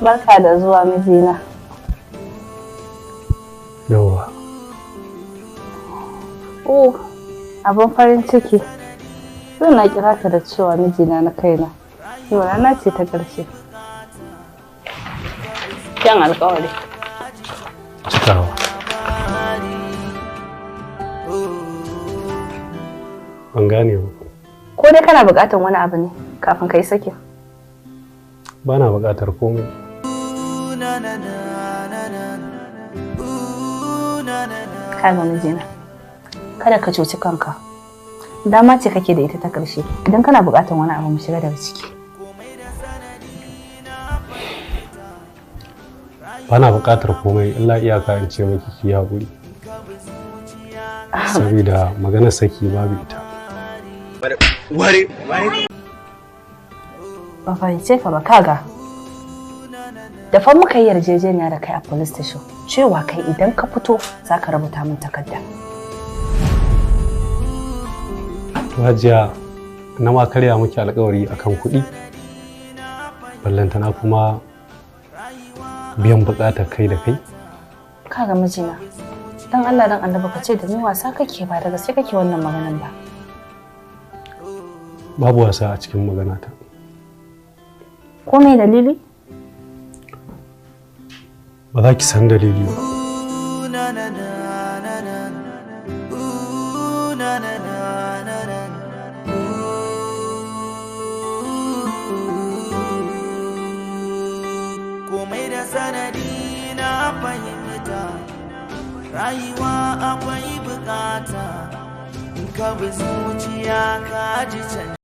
Barka da zuwa mijina. Yawwa. Oh, abin farin ciki. Zan na kira ka da cewa mijina na kaina. Yau rana ce ta ƙarshe. Kyan alƙawari. Cikawa. Ban gane ba. Ko dai kana buƙatar wani abu ne kafin ka yi sakin? Ba na buƙatar komai. Kaga mijina, kada ka cuci kanka. Dama ce kake da ita ta ƙarshe. Idan kana buƙatar wani abu mu shiga daga ciki. Ba na buƙatar komai illa iyaka in ce miki ki haƙuri. Saboda maganar saki babu ita. Ba fahimce ka ba kaga. Da fa muka yi yarjejeniya da kai a police station cewa kai idan ka fito za ka rubuta min takarda. To Hajiya, na ma karya miki alƙawari akan kuɗi. Ballantana kuma biyan buƙatar kai da kai. Kaga mijina, dan Allah dan Annabi ka ce da ni wasa kake ba da gaske kake wannan maganan ba. Babu wasa a cikin maganata. Ko me dalili? Ba za ki san dalili ba. Komai da sanadi na fahimta, rayuwa akwai bukata, in ka bi zuciya ka ji can.